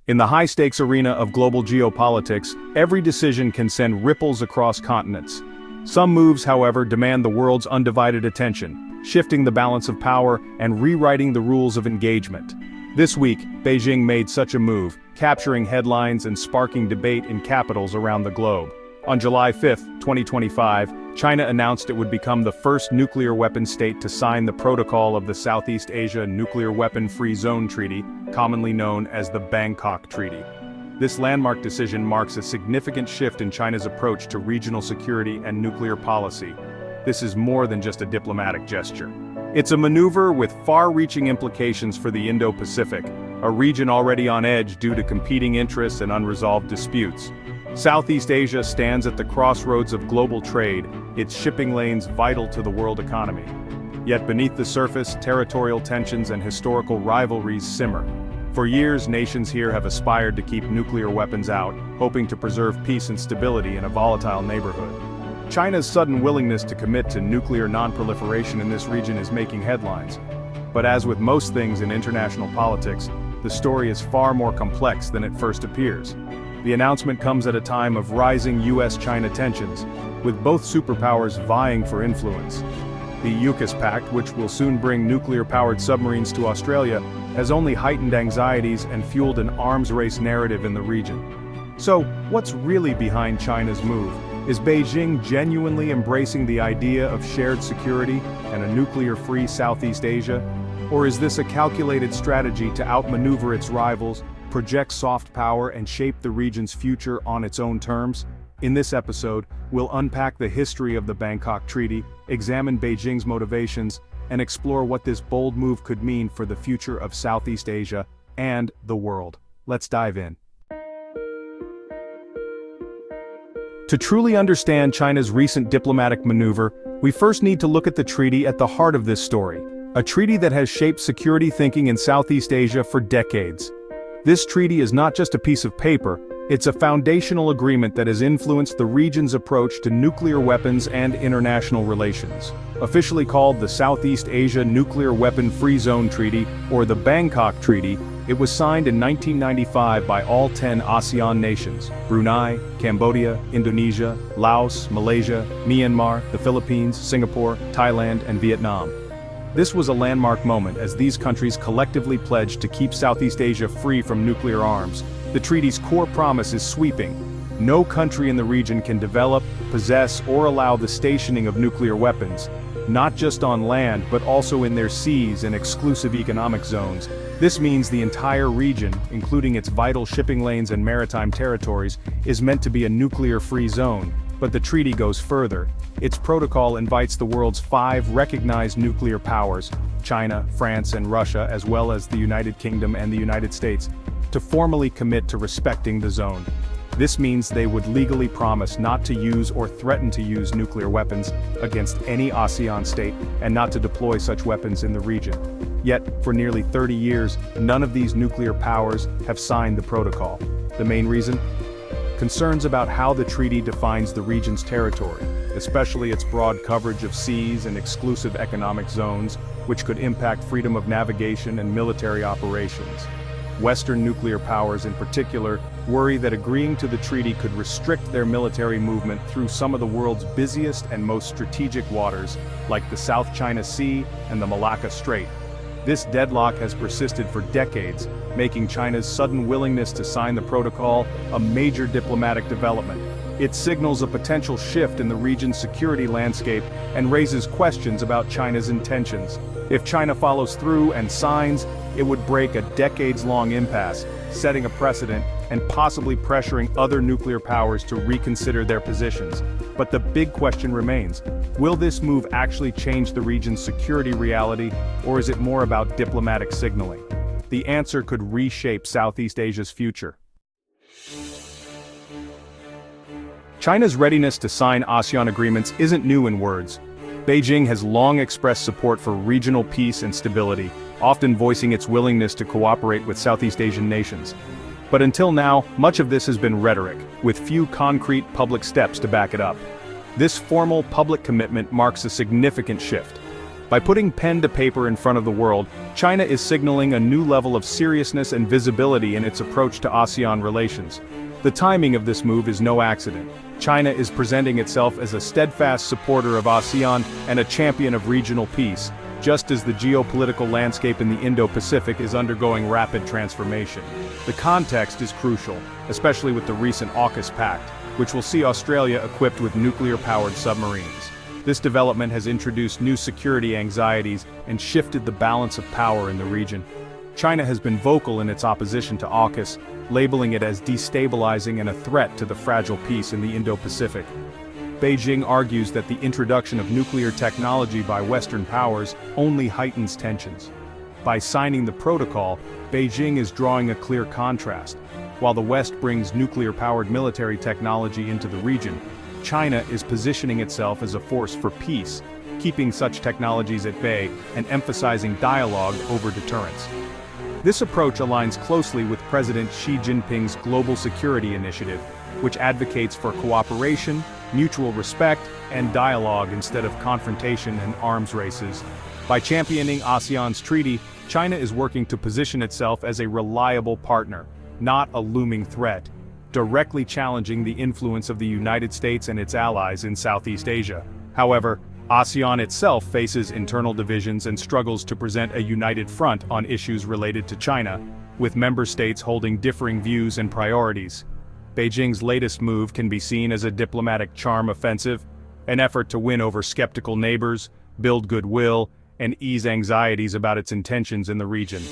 In the high-stakes arena of global geopolitics, every decision can send ripples across continents. Some moves, however, demand the world's undivided attention, shifting the balance of power and rewriting the rules of engagement. This week, Beijing made such a move, capturing headlines and sparking debate in capitals around the globe. On July 5, 2025, China announced it would become the first nuclear weapon state to sign the protocol of the Southeast Asia Nuclear Weapon-Free Zone Treaty, commonly known as the Bangkok Treaty. This landmark decision marks a significant shift in China's approach to regional security and nuclear policy. This is more than just a diplomatic gesture. It's a maneuver with far-reaching implications for the Indo-Pacific, a region already on edge due to competing interests and unresolved disputes. Southeast Asia stands at the crossroads of global trade, its shipping lanes vital to the world economy. Yet beneath the surface, territorial tensions and historical rivalries simmer. For years, nations here have aspired to keep nuclear weapons out, hoping to preserve peace and stability in a volatile neighborhood. China's sudden willingness to commit to nuclear non-proliferation in this region is making headlines. But as with most things in international politics, the story is far more complex than it first appears. The announcement comes at a time of rising US-China tensions, with both superpowers vying for influence. The AUKUS pact, which will soon bring nuclear-powered submarines to Australia, has only heightened anxieties and fueled an arms race narrative in the region. So, what's really behind China's move? Is Beijing genuinely embracing the idea of shared security and a nuclear-free Southeast Asia? Or is this a calculated strategy to outmaneuver its rivals, project soft power and shape the region's future on its own terms? In this episode, we'll unpack the history of the Bangkok Treaty, examine Beijing's motivations, and explore what this bold move could mean for the future of Southeast Asia and the world. Let's dive in. To truly understand China's recent diplomatic maneuver, we first need to look at the treaty at the heart of this story, a treaty that has shaped security thinking in Southeast Asia for decades. This treaty is not just a piece of paper, it's a foundational agreement that has influenced the region's approach to nuclear weapons and international relations. Officially called the Southeast Asia Nuclear Weapon-Free Zone Treaty, or the Bangkok Treaty, it was signed in 1995 by all 10 ASEAN nations: Brunei, Cambodia, Indonesia, Laos, Malaysia, Myanmar, the Philippines, Singapore, Thailand, and Vietnam. This was a landmark moment as these countries collectively pledged to keep Southeast Asia free from nuclear arms. The treaty's core promise is sweeping. No country in the region can develop, possess, or allow the stationing of nuclear weapons, not just on land but also in their seas and exclusive economic zones. This means the entire region, including its vital shipping lanes and maritime territories, is meant to be a nuclear-free zone. But the treaty goes further. Its protocol invites the world's 5 recognized nuclear powers, China, France, and Russia, as well as the United Kingdom and the United States, to formally commit to respecting the zone. This means they would legally promise not to use or threaten to use nuclear weapons against any ASEAN state and not to deploy such weapons in the region. Yet, for nearly 30 years, none of these nuclear powers have signed the protocol. The main reason? Concerns about how the treaty defines the region's territory, especially its broad coverage of seas and exclusive economic zones, which could impact freedom of navigation and military operations. Western nuclear powers in particular worry that agreeing to the treaty could restrict their military movement through some of the world's busiest and most strategic waters, like the South China Sea and the Malacca Strait. This deadlock has persisted for decades, making China's sudden willingness to sign the protocol a major diplomatic development. It signals a potential shift in the region's security landscape and raises questions about China's intentions. If China follows through and signs, it would break a decades-long impasse, setting a precedent and possibly pressuring other nuclear powers to reconsider their positions. But the big question remains: will this move actually change the region's security reality, or is it more about diplomatic signaling? The answer could reshape Southeast Asia's future. China's readiness to sign ASEAN agreements isn't new in words. Beijing has long expressed support for regional peace and stability, often voicing its willingness to cooperate with Southeast Asian nations. But until now, much of this has been rhetoric, with few concrete public steps to back it up. This formal public commitment marks a significant shift. By putting pen to paper in front of the world, China is signaling a new level of seriousness and visibility in its approach to ASEAN relations. The timing of this move is no accident. China is presenting itself as a steadfast supporter of ASEAN and a champion of regional peace, just as the geopolitical landscape in the Indo-Pacific is undergoing rapid transformation. The context is crucial, especially with the recent AUKUS pact, which will see Australia equipped with nuclear-powered submarines. This development has introduced new security anxieties and shifted the balance of power in the region. China has been vocal in its opposition to AUKUS, labeling it as destabilizing and a threat to the fragile peace in the Indo-Pacific. Beijing argues that the introduction of nuclear technology by Western powers only heightens tensions. By signing the protocol, Beijing is drawing a clear contrast. While the West brings nuclear-powered military technology into the region, China is positioning itself as a force for peace, keeping such technologies at bay and emphasizing dialogue over deterrence. This approach aligns closely with President Xi Jinping's Global Security Initiative, which advocates for cooperation, mutual respect, and dialogue instead of confrontation and arms races. By championing ASEAN's treaty, China is working to position itself as a reliable partner, not a looming threat, directly challenging the influence of the United States and its allies in Southeast Asia. However, ASEAN itself faces internal divisions and struggles to present a united front on issues related to China, with member states holding differing views and priorities. Beijing's latest move can be seen as a diplomatic charm offensive, an effort to win over skeptical neighbors, build goodwill, and ease anxieties about its intentions in the region.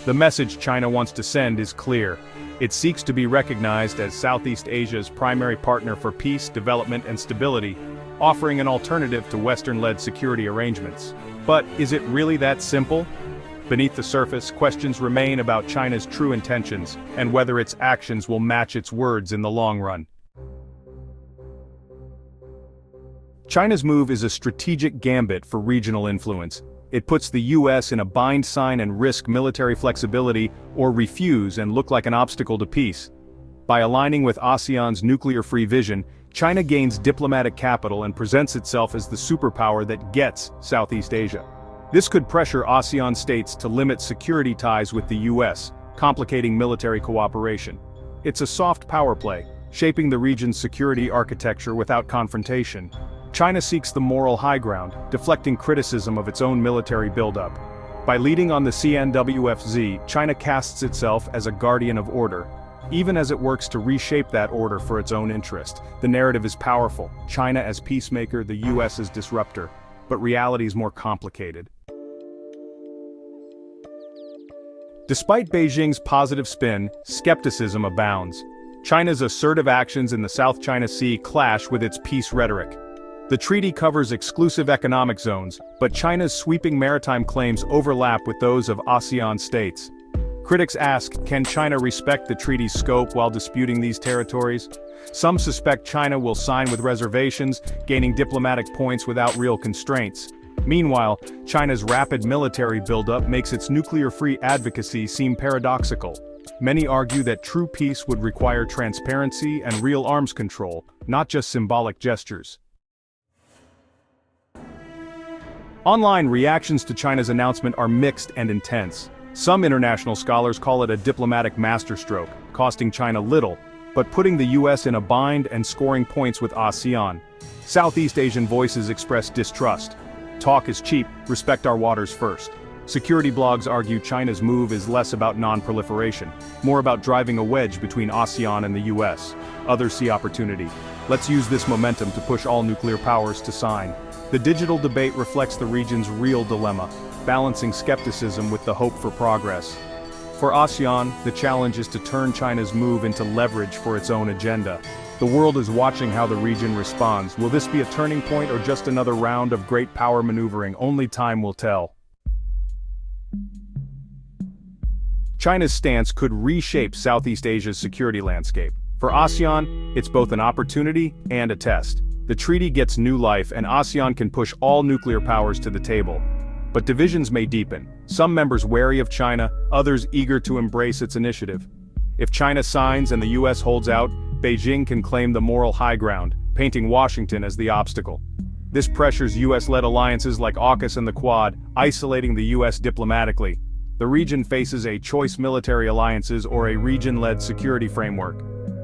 The message China wants to send is clear. It seeks to be recognized as Southeast Asia's primary partner for peace, development, and stability, offering an alternative to Western-led security arrangements. But is it really that simple? Beneath the surface, questions remain about China's true intentions and whether its actions will match its words in the long run. China's move is a strategic gambit for regional influence. It puts the US in a bind sign and risk military flexibility or refuse and look like an obstacle to peace. By aligning with ASEAN's nuclear-free vision, China gains diplomatic capital and presents itself as the superpower that gets Southeast Asia. This could pressure ASEAN states to limit security ties with the US, complicating military cooperation. It's a soft power play, shaping the region's security architecture without confrontation. China seeks the moral high ground, deflecting criticism of its own military buildup. By leading on the SEANWFZ, China casts itself as a guardian of order. Even as it works to reshape that order for its own interest, the narrative is powerful: China as peacemaker, the US as disruptor. But reality is more complicated. Despite Beijing's positive spin, skepticism abounds. China's assertive actions in the South China Sea clash with its peace rhetoric. The treaty covers exclusive economic zones, but China's sweeping maritime claims overlap with those of ASEAN states. Critics ask, can China respect the treaty's scope while disputing these territories? Some suspect China will sign with reservations, gaining diplomatic points without real constraints. Meanwhile, China's rapid military buildup makes its nuclear-free advocacy seem paradoxical. Many argue that true peace would require transparency and real arms control, not just symbolic gestures. Online reactions to China's announcement are mixed and intense. Some international scholars call it a diplomatic masterstroke, costing China little, but putting the US in a bind and scoring points with ASEAN. Southeast Asian voices express distrust. Talk is cheap, respect our waters first. Security blogs argue China's move is less about non-proliferation, more about driving a wedge between ASEAN and the US. Others see opportunity. Let's use this momentum to push all nuclear powers to sign. The digital debate reflects the region's real dilemma, balancing skepticism with the hope for progress. For ASEAN, the challenge is to turn China's move into leverage for its own agenda. The world is watching how the region responds. Will this be a turning point or just another round of great power maneuvering? Only time will tell. China's stance could reshape Southeast Asia's security landscape. For ASEAN, it's both an opportunity and a test. The treaty gets new life and ASEAN can push all nuclear powers to the table. But divisions may deepen, some members wary of China, others eager to embrace its initiative. If China signs and the US holds out, Beijing can claim the moral high ground, painting Washington as the obstacle. This pressures US-led alliances like AUKUS and the Quad, isolating the US diplomatically. The region faces a choice: military alliances or a region-led security framework.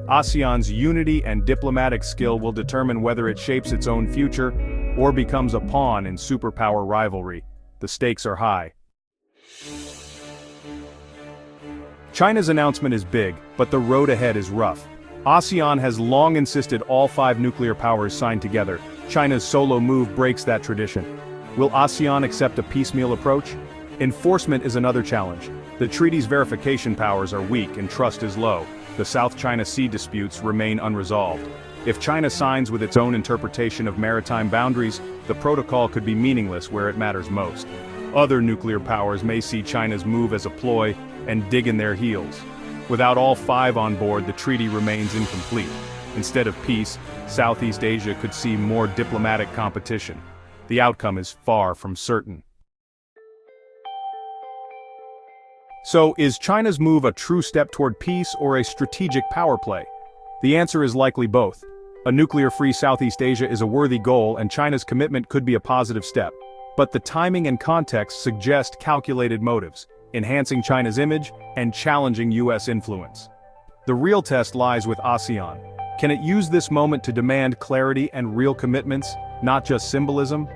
ASEAN's unity and diplomatic skill will determine whether it shapes its own future or becomes a pawn in superpower rivalry. The stakes are high. China's announcement is big, but the road ahead is rough. ASEAN has long insisted all 5 nuclear powers sign together. China's solo move breaks that tradition. Will ASEAN accept a piecemeal approach? Enforcement is another challenge. The treaty's verification powers are weak and trust is low. The South China Sea disputes remain unresolved. If China signs with its own interpretation of maritime boundaries, the protocol could be meaningless where it matters most. Other nuclear powers may see China's move as a ploy and dig in their heels. Without all 5 on board, the treaty remains incomplete. Instead of peace, Southeast Asia could see more diplomatic competition. The outcome is far from certain. So, is China's move a true step toward peace or a strategic power play? The answer is likely both. A nuclear-free Southeast Asia is a worthy goal, and China's commitment could be a positive step. But the timing and context suggest calculated motives, enhancing China's image and challenging US influence. The real test lies with ASEAN. Can it use this moment to demand clarity and real commitments, not just symbolism?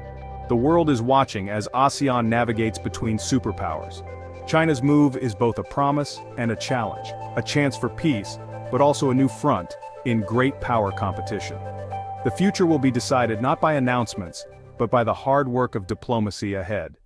The world is watching as ASEAN navigates between superpowers. China's move is both a promise and a challenge, a chance for peace, but also a new front in great power competition. The future will be decided not by announcements, but by the hard work of diplomacy ahead.